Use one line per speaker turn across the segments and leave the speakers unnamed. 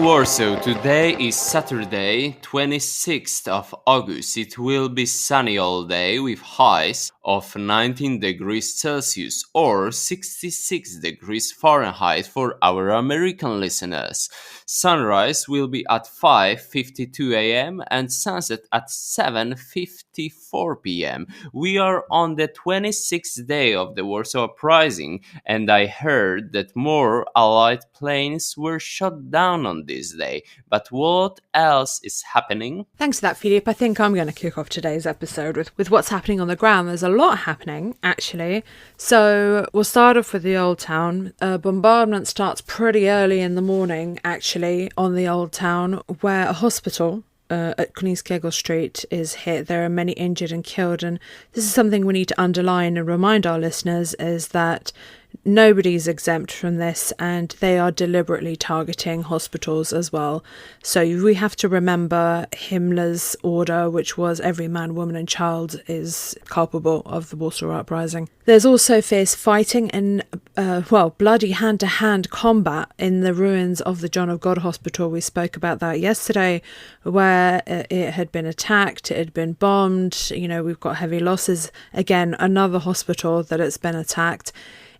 Warsaw. Today is Saturday, 26th of August. It will be sunny all day with highs of 19 degrees Celsius or 66 degrees Fahrenheit for our American listeners. Sunrise will be at 5:52 a.m. and sunset at 7:54 p.m. We are on the 26th day of the Warsaw Uprising, and I heard that more Allied planes were shot down on this day. But what else is happening?
Thanks for that, Philippe. I think I'm going to kick off today's episode with what's happening on the ground. There's a lot happening, actually. So we'll start off with the Old Town. Bombardment starts pretty early in the morning, actually, on the Old Town, where a hospital at Konińskiego Street is hit. There are many injured and killed, and this is something we need to underline and remind our listeners, is that nobody's exempt from this, and they are deliberately targeting hospitals as well. So we have to remember Himmler's order, which was every man, woman and child is culpable of the Warsaw Uprising. There's also fierce fighting and, bloody hand-to-hand combat in the ruins of the John of God Hospital. We spoke about that yesterday, where it had been attacked, it had been bombed. We've got heavy losses. Again, another hospital that it's been attacked.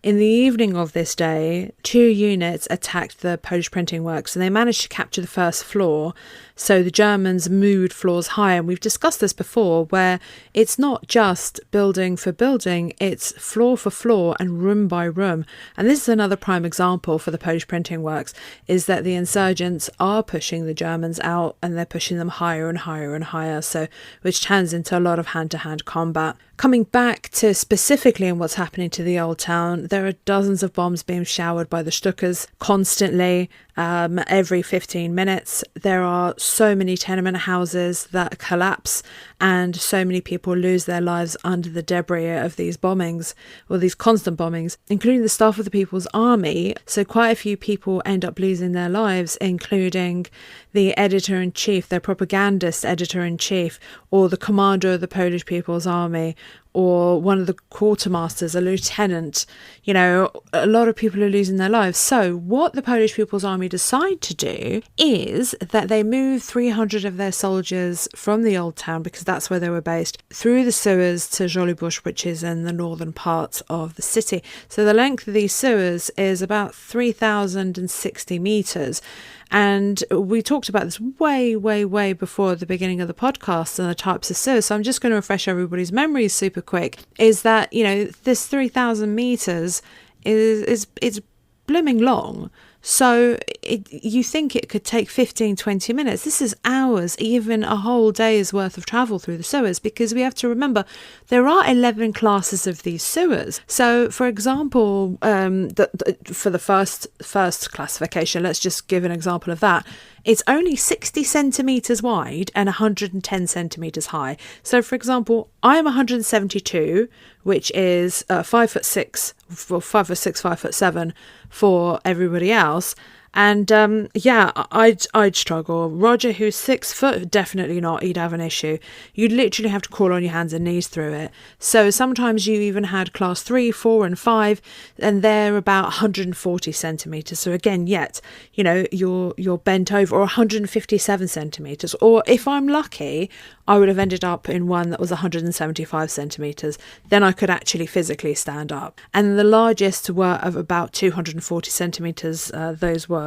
In the evening of this day, 2 units attacked the Polish printing works, and they managed to capture the first floor. So the Germans moved floors higher, and we've discussed this before, where it's not just building for building, it's floor for floor and room by room. And this is another prime example for the Polish printing works, is that the insurgents are pushing the Germans out, and they're pushing them higher and higher and higher, so which turns into a lot of hand-to-hand combat. Coming back to specifically in what's happening to the Old Town, there are dozens of bombs being showered by the Stukas constantly, every 15 minutes. There are so many tenement houses that collapse, and so many people lose their lives under the debris of these bombings, or these constant bombings, including the staff of the People's Army. So quite a few people end up losing their lives, including the editor-in-chief, their propagandist editor-in-chief, or the commander of the Polish People's Army, or one of the quartermasters, a lieutenant. A lot of people are losing their lives. So what the Polish People's Army decide to do is that they move 300 of their soldiers from the Old Town, because that's where they were based, through the sewers to Żoliborz, which is in the northern part of the city. So the length of these sewers is about 3,060 metres. And we talked about this way, way, way before the beginning of the podcast and the types of sewers. So I'm just going to refresh everybody's memories super quick. Is that, this 3,000 metres is blooming long. So you think it could take 15, 20 minutes. This is hours, even a whole day's worth of travel through the sewers, because we have to remember there are 11 classes of these sewers. So, for example, for the first classification, let's just give an example of that. It's only 60 centimetres wide and 110 centimetres high. So, for example, I'm 172, which is 5'6", 5'7" for everybody else. And I'd struggle. Roger, who's 6 foot, definitely not. He'd have an issue. You'd literally have to crawl on your hands and knees through it. So sometimes you even had class 3, 4 and 5, and they're about 140 centimetres. So again, you're bent over, or 157 centimetres. Or if I'm lucky, I would have ended up in one that was 175 centimetres. Then I could actually physically stand up. And the largest were of about 240 centimetres. Those were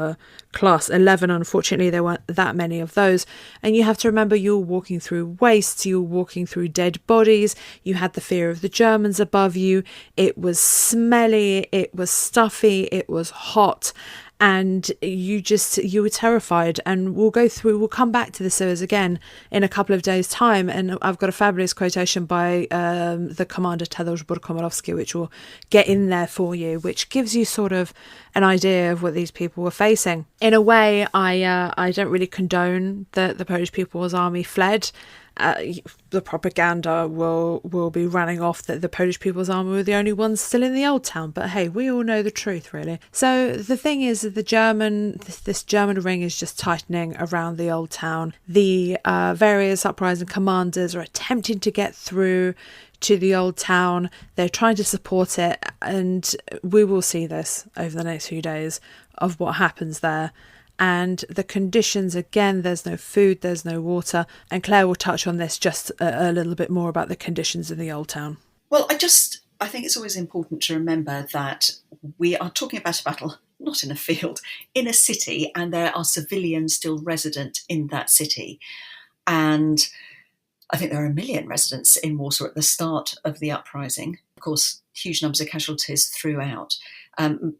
class 11. Unfortunately, there weren't that many of those. And you have to remember, you're walking through wastes, you're walking through dead bodies, you had the fear of the Germans above you. It was smelly, it was stuffy, it was hot. And you were terrified. And we'll come back to the sewers again in a couple of days' time. And I've got a fabulous quotation by the commander Tadeusz Borkomorowski, which will get in there for you, which gives you sort of an idea of what these people were facing. In a way, I don't really condone that the Polish People's Army fled. The propaganda will be running off that the Polish People's Army were the only ones still in the Old Town, but hey, we all know the truth, really. So the thing is that this German ring is just tightening around the Old Town. The various uprising commanders are attempting to get through to the Old Town. They're trying to support it, and we will see this over the next few days of what happens there. And the conditions, again, there's no food, there's no water. And Claire will touch on this just a little bit more about the conditions in the old town.
Well, I think it's always important to remember that we are talking about a battle, not in a field, in a city, and there are civilians still resident in that city. And I think there are 1 million residents in Warsaw at the start of the uprising. Of course, huge numbers of casualties throughout.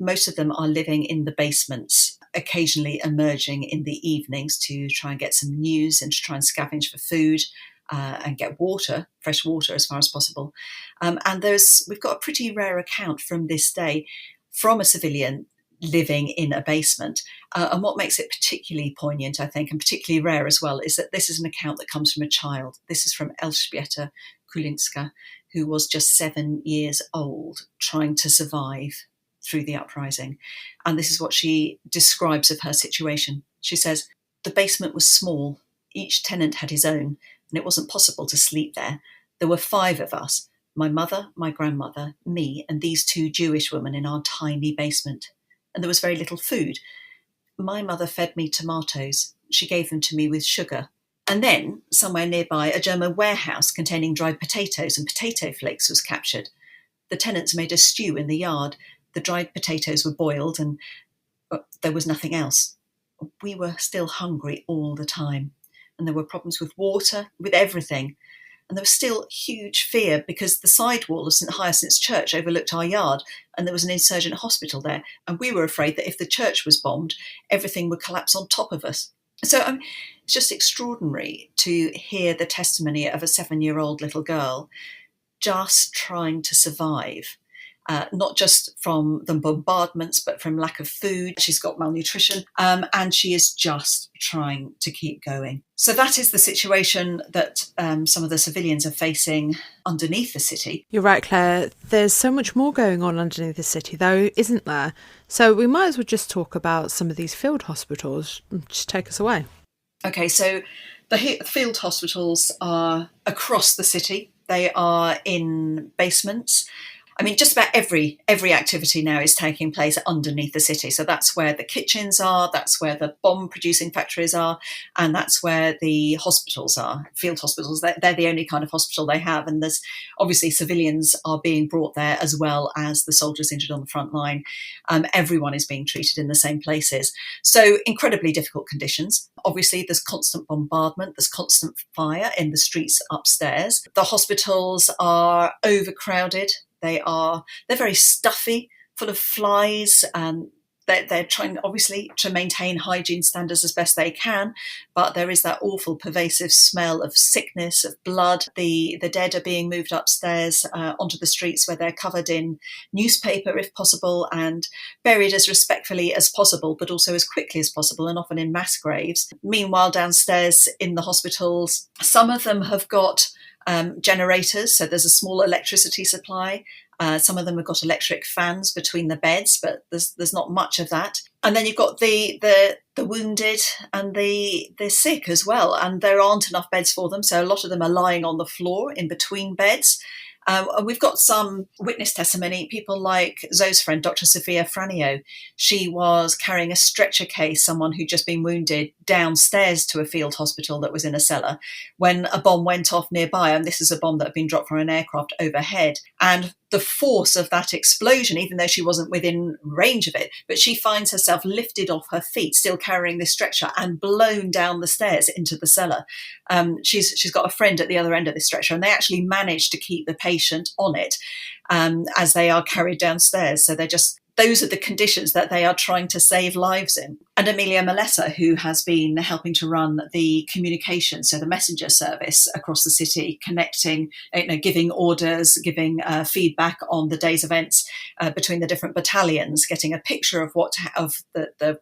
Most of them are living in the basements, occasionally emerging in the evenings to try and get some news and to try and scavenge for food and get water, fresh water as far as possible. And we've got a pretty rare account from this day from a civilian living in a basement. And what makes it particularly poignant, I think, and particularly rare as well, is that this is an account that comes from a child. This is from Elżbieta Kulinska, who was just 7 years old, trying to survive through the uprising. And this is what she describes of her situation. She says, "The basement was small. Each tenant had his own, and it wasn't possible to sleep there. There were 5 of us, my mother, my grandmother, me, and these 2 Jewish women in our tiny basement. And there was very little food. My mother fed me tomatoes. She gave them to me with sugar. And then, somewhere nearby, a German warehouse containing dried potatoes and potato flakes was captured. The tenants made a stew in the yard. The dried potatoes were boiled, and there was nothing else. We were still hungry all the time. And there were problems with water, with everything. And there was still huge fear because the side wall of St. Hyacinth's Church overlooked our yard, and there was an insurgent hospital there. And we were afraid that if the church was bombed, everything would collapse on top of us." So it's just extraordinary to hear the testimony of a 7-year-old little girl just trying to survive. Not just from the bombardments, but from lack of food. She's got malnutrition, and she is just trying to keep going. So that is the situation that some of the civilians are facing underneath the city.
You're right, Claire. There's so much more going on underneath the city, though, isn't there? So we might as well just talk about some of these field hospitals. Just take us away.
Okay, so the field hospitals are across the city. They are in basements. I mean, just about every activity now is taking place underneath the city. So that's where the kitchens are, that's where the bomb-producing factories are, and that's where the hospitals are, field hospitals. They're the only kind of hospital they have. And there's obviously civilians are being brought there as well as the soldiers injured on the front line. Everyone is being treated in the same places. So incredibly difficult conditions. Obviously, there's constant bombardment, there's constant fire in the streets upstairs. The hospitals are overcrowded. They're very stuffy, full of flies. They're trying, obviously, to maintain hygiene standards as best they can, but there is that awful pervasive smell of sickness, of blood. The dead are being moved upstairs onto the streets where they're covered in newspaper, if possible, and buried as respectfully as possible, but also as quickly as possible, and often in mass graves. Meanwhile, downstairs in the hospitals, some of them have got generators, so there's a small electricity supply. Some of them have got electric fans between the beds, but there's not much of that. And then you've got the wounded and the sick as well, and there aren't enough beds for them, so a lot of them are lying on the floor in between beds. And we've got some witness testimony, people like Zoe's friend, Dr. Sophia Franio. She was carrying a stretcher case, someone who'd just been wounded, downstairs to a field hospital that was in a cellar when a bomb went off nearby. And this is a bomb that had been dropped from an aircraft overhead. And the force of that explosion, even though she wasn't within range of it, but she finds herself lifted off her feet, still carrying this stretcher, and blown down the stairs into the cellar. She's got a friend at the other end of this stretcher, and they actually managed to keep the patient on it as they are carried downstairs. So those are the conditions that they are trying to save lives in. And Amelia Malessa, who has been helping to run the communication, so the messenger service across the city, connecting, giving orders, giving feedback on the day's events between the different battalions, getting a picture of the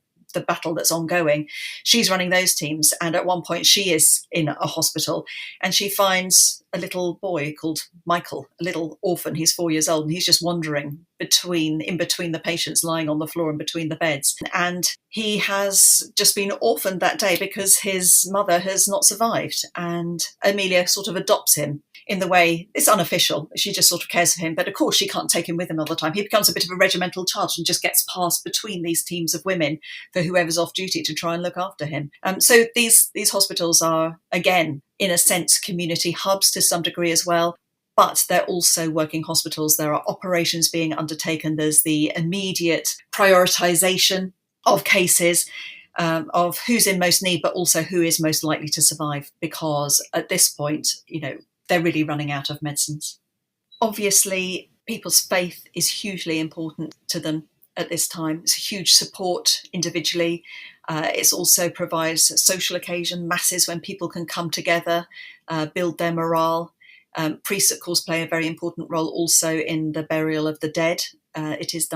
battle that's ongoing. She's running those teams, and at one point she is in a hospital and she finds a little boy called Michael, a little orphan. He's 4 years old, and he's just wandering in between the patients lying on the floor and between the beds. And he has just been orphaned that day because his mother has not survived, and Amelia sort of adopts him in the way it's unofficial. She just sort of cares for him. But of course, she can't take him with him all the time. He becomes a bit of a regimental charge and just gets passed between these teams of women for whoever's off duty to try and look after him. So these hospitals are, again, in a sense, community hubs to some degree as well. But they're also working hospitals. There are operations being undertaken. There's the immediate prioritization of cases, of who's in most need, but also who is most likely to survive, because at this point, they're really running out of medicines. Obviously, people's faith is hugely important to them at this time. It's a huge support individually. It also provides a social occasion, masses when people can come together, build their morale. Priests, of course, play a very important role also in the burial of the dead. It is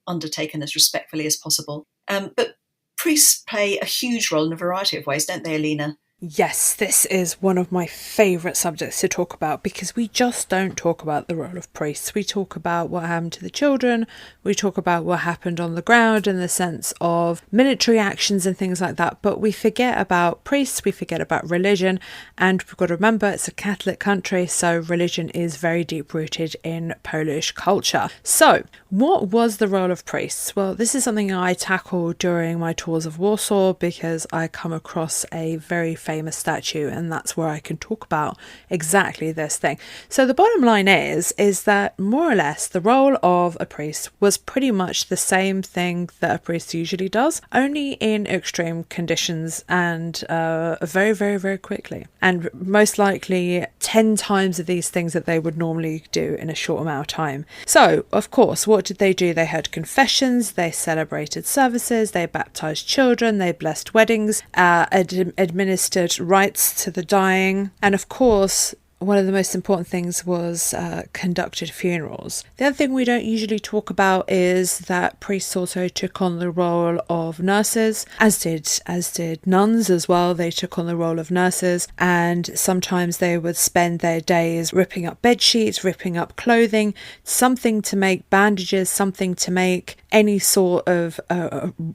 undertaken as respectfully as possible. But priests play a huge role in a variety of ways, don't they, Alina?
Yes, this is one of my favourite subjects to talk about, because we just don't talk about the role of priests. We talk about what happened to the children, we talk about what happened on the ground in the sense of military actions and things like that, but we forget about priests, we forget about religion, and we've got to remember it's a Catholic country, so religion is very deep-rooted in Polish culture. So, what was the role of priests? Well, this is something I tackled during my tours of Warsaw, because I come across a very famous statue, and that's where I can talk about exactly this thing. So the bottom line is that more or less the role of a priest was pretty much the same thing that a priest usually does, only in extreme conditions and very, very, very quickly. And most likely 10 times of these things that they would normally do in a short amount of time. So, of course, what did they do? They held confessions, they celebrated services, they baptized children, they blessed weddings, administered rites to the dying, and of course one of the most important things was conducted funerals. The other thing we don't usually talk about is that priests also took on the role of nurses, as did nuns as well. They took on the role of nurses, and sometimes they would spend their days ripping up bed sheets, ripping up clothing, something to make bandages, something to make any sort of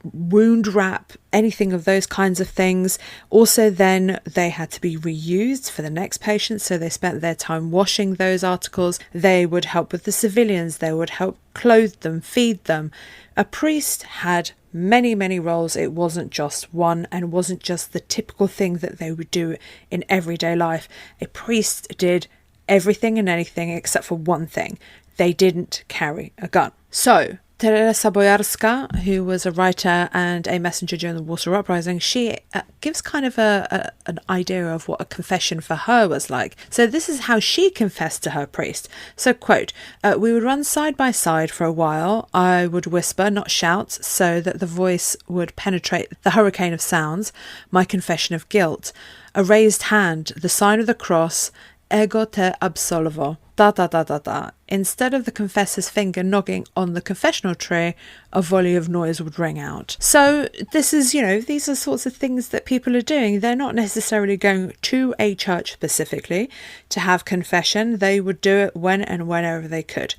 wound wrap, anything of those kinds of things. Also, then they had to be reused for the next patient, so they spent their time washing those articles. They would help with the civilians, they would help clothe them, feed them. A priest had many, many roles. It wasn't just one, and wasn't just the typical thing that they would do in everyday life. A priest did everything and anything except for one thing: they didn't carry a gun. So Teresa Bojarska, who was a writer and a messenger during the Warsaw Uprising, she gives kind of an idea of what a confession for her was like. So this is how she confessed to her priest. So, quote, "We would run side by side for a while. I would whisper, not shout, so that the voice would penetrate the hurricane of sounds. My confession of guilt. A raised hand, the sign of the cross, ego te absolvo. Da da da da da. Instead of the confessor's finger knocking on the confessional tray, a volley of noise would ring out." So this is, these are sorts of things that people are doing. They're not necessarily going to a church specifically to have confession. They would do it when and whenever they could.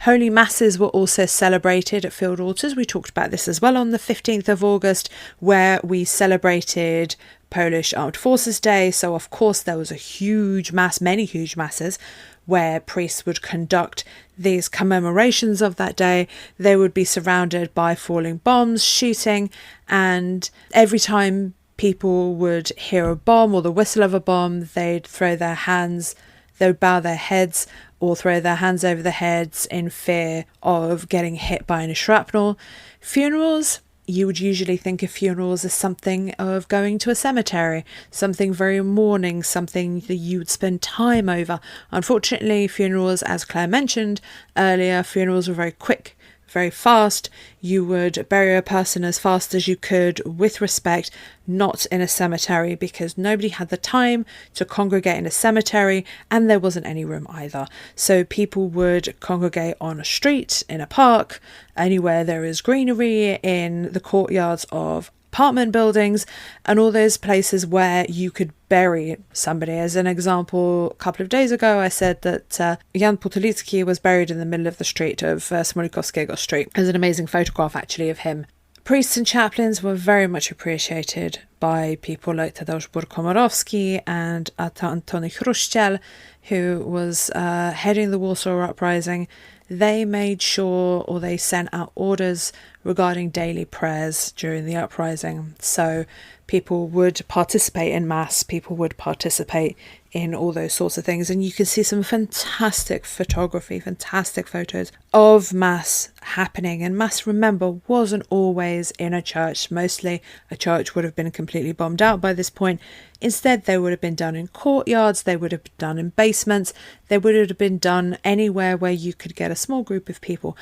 Holy Masses were also celebrated at field altars. We talked about this as well on the 15th of August, where we celebrated Polish Armed Forces Day. So, of course, there was a huge mass, many huge masses, where priests would conduct these commemorations of that day. They would be surrounded by falling bombs, shooting, and every time people would hear a bomb or the whistle of a bomb, they'd throw their hands, they would bow their heads or throw their hands over their heads in fear of getting hit by a shrapnel. Funerals, you would usually think of funerals as something of going to a cemetery, something very mourning, something that you would spend time over. Unfortunately, funerals, as Claire mentioned earlier, funerals were very quick, very fast. You would bury a person as fast as you could with respect, not in a cemetery, because nobody had the time to congregate in a cemetery and there wasn't any room either. So people would congregate on a street, in a park, anywhere there is greenery, in the courtyards of apartment buildings, and all those places where you could bury somebody. As an example, a couple of days ago I said that Jan Potolicki was buried in the middle of the street of Smolikowskiego Street. There's an amazing photograph actually of him Priests and chaplains were very much appreciated by people like Tadeusz Komorowski and Antoni Chruściel, who was heading the Warsaw Uprising. They made sure, or they sent out orders regarding daily prayers during the uprising. So people would participate in Mass, people would participate in all those sorts of things. And you can see some fantastic photography, fantastic photos of Mass happening. And Mass, remember, wasn't always in a church. Mostly a church would have been completely bombed out by this point. Instead, they would have been done in courtyards, they would have been done in basements, they would have been done anywhere where you could get a small group of people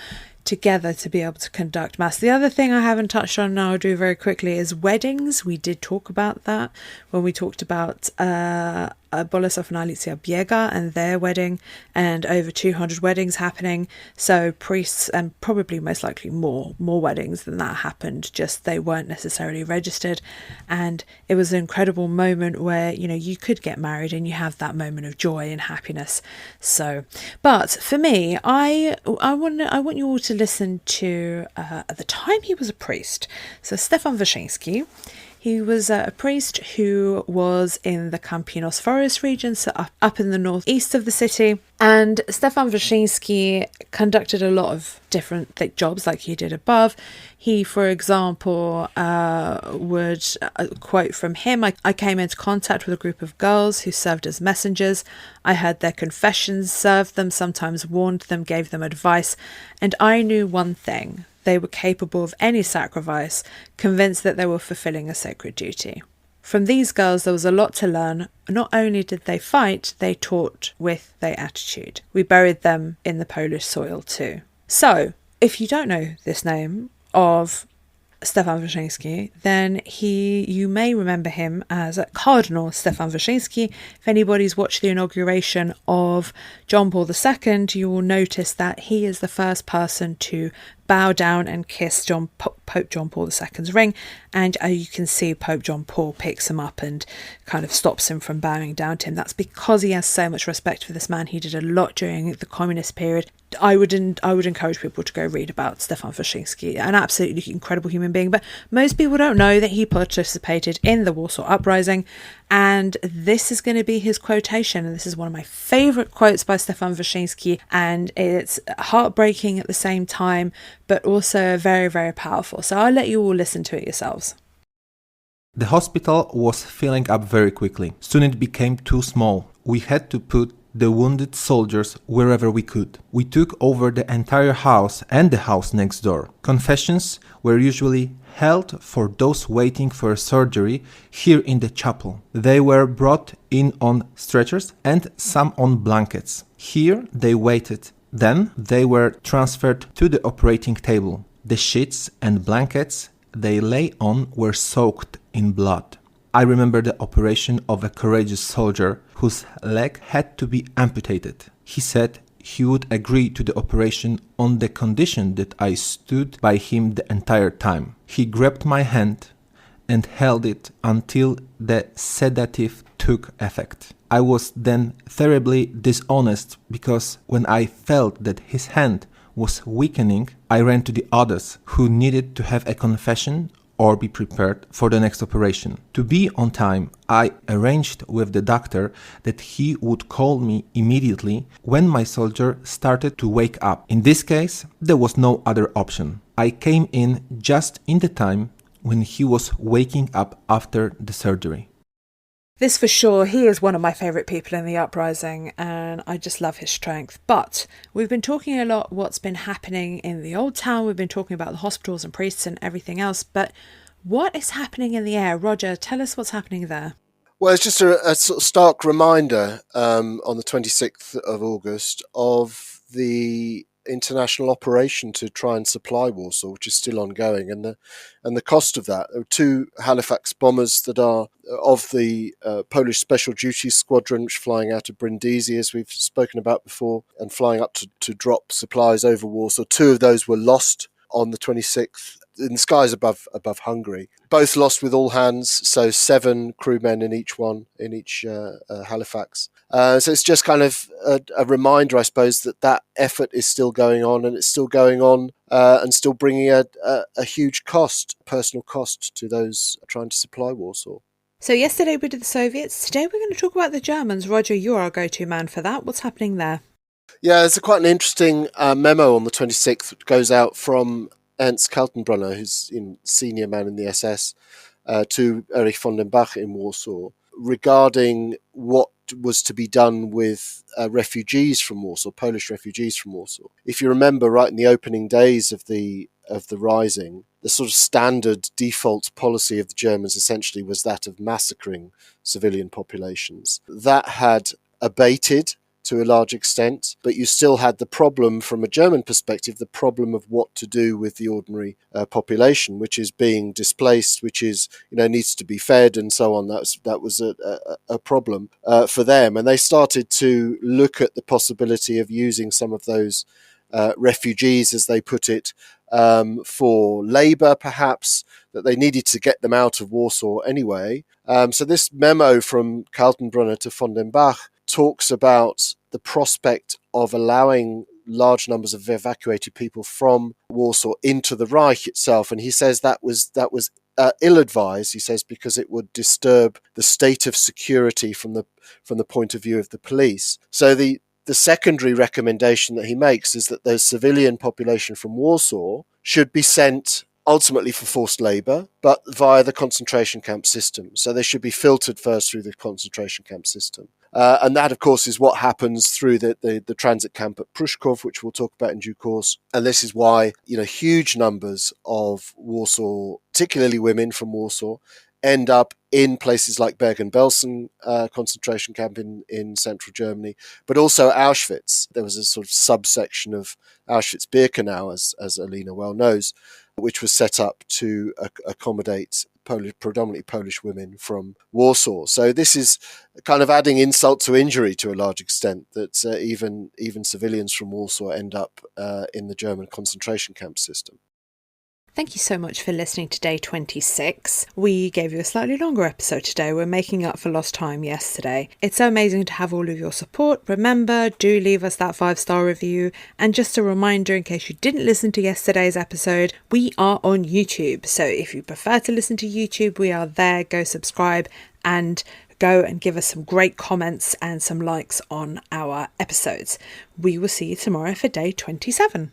together to be able to conduct Mass. The other thing I haven't touched on, and I'll do very quickly, is weddings. We did talk about that when we talked about Bolesław and Alicja Biega and their wedding, and over 200 weddings happening. So priests, and probably most likely more weddings than that happened, just they weren't necessarily registered. And it was an incredible moment where, you know, you could get married and you have that moment of joy and happiness. So, but for me, I want you all to listen to at the time he was a priest. So Stefan Wyszyński. He was a priest who was in the Campinos forest region, so up in the northeast of the city. And Stefan Wyszyński conducted a lot of different jobs like he did above. He, for example, would quote from him, I came into contact with a group of girls who served as messengers. I heard their confessions, served them, sometimes warned them, gave them advice. And I knew one thing. They were capable of any sacrifice, convinced that they were fulfilling a sacred duty. From these girls, there was a lot to learn. Not only did they fight, they taught with their attitude. We buried them in the Polish soil too. So, if you don't know this name of Stefan Wyszyński, then you may remember him as Cardinal Stefan Wyszyński. If anybody's watched the inauguration of John Paul II, you will notice that he is the first person to bow down and kiss Pope John Paul II's ring, and you can see Pope John Paul picks him up and kind of stops him from bowing down to him. That's because he has so much respect for this man. He did a lot during the communist period. I would encourage people to go read about Stefan Wyszyński, an absolutely incredible human being, but most people don't know that he participated in the Warsaw Uprising, and this is going to be his quotation, and this is one of my favourite quotes by Stefan Wyszyński, and it's heartbreaking at the same time, but also very, very powerful. So I'll let you all listen to it yourselves.
The hospital was filling up very quickly. Soon it became too small. We had to put the wounded soldiers wherever we could. We took over the entire house and the house next door. Confessions were usually held for those waiting for a surgery here in the chapel. They were brought in on stretchers and some on blankets. Here they waited. Then they were transferred to the operating table. The sheets and blankets they lay on were soaked in blood. I remember the operation of a courageous soldier whose leg had to be amputated. He said he would agree to the operation on the condition that I stood by him the entire time. He grabbed my hand and held it until the sedative took effect. I was then terribly dishonest because when I felt that his hand was weakening, I ran to the others who needed to have a confession or be prepared for the next operation. To be on time, I arranged with the doctor that he would call me immediately when my soldier started to wake up. In this case, there was no other option. I came in just in the time when he was waking up after the surgery.
This for sure, he is one of my favourite people in the uprising, and I just love his strength. But we've been talking a lot what's been happening in the old town. We've been talking about the hospitals and priests and everything else. But what is happening in the air? Roger, tell us what's happening there.
Well, it's just a sort of stark reminder on the 26th of August of the international operation to try and supply Warsaw, which is still ongoing, and the cost of that. There were two Halifax bombers that are of the Polish Special Duties Squadron, which are flying out of Brindisi, as we've spoken about before, and flying up to drop supplies over Warsaw. Two of those were lost on the 26th. in the skies above Hungary. Both lost with all hands, so 7 crewmen in each Halifax. So it's just kind of a reminder, I suppose, that effort is still going on, and it's still going on and still bringing a huge personal cost to those trying to supply Warsaw.
So yesterday we did the Soviets. Today we're going to talk about the Germans. Roger, you're our go-to man for that. What's happening there?
Yeah, there's quite an interesting memo on the 26th which goes out from Ernst Kaltenbrunner, who's senior man in the SS, to Erich von den Bach in Warsaw, regarding what was to be done with refugees from Warsaw, Polish refugees from Warsaw. If you remember, right in the opening days of the Rising, the sort of standard default policy of the Germans essentially was that of massacring civilian populations. That had abated to a large extent, but you still had the problem, from a German perspective, the problem of what to do with the ordinary population, which is being displaced, which is, needs to be fed and so on. That was a problem for them, and they started to look at the possibility of using some of those refugees, as they put it, for labour, perhaps, that they needed to get them out of Warsaw anyway. So this memo from Kaltenbrunner to von den Bach talks about the prospect of allowing large numbers of evacuated people from Warsaw into the Reich itself, and he says that was ill-advised. He says because it would disturb the state of security from the point of view of the police. So the secondary recommendation that he makes is that the civilian population from Warsaw should be sent ultimately for forced labour, but via the concentration camp system. So they should be filtered first through the concentration camp system. And that, of course, is what happens through the transit camp at Pruszków, which we'll talk about in due course. And this is why, huge numbers of Warsaw, particularly women from Warsaw, end up in places like Bergen-Belsen concentration camp in central Germany, but also Auschwitz. There was a sort of subsection of Auschwitz-Birkenau, as Alina well knows, which was set up to accommodate predominantly Polish women from Warsaw. So this is kind of adding insult to injury to a large extent, that even civilians from Warsaw end up in the German concentration camp system.
Thank you so much for listening to Day 26. We gave you a slightly longer episode today. We're making up for lost time yesterday. It's so amazing to have all of your support. Remember, do leave us that 5-star review. And just a reminder, in case you didn't listen to yesterday's episode, we are on YouTube. So if you prefer to listen to YouTube, we are there. Go subscribe and go and give us some great comments and some likes on our episodes. We will see you tomorrow for Day 27.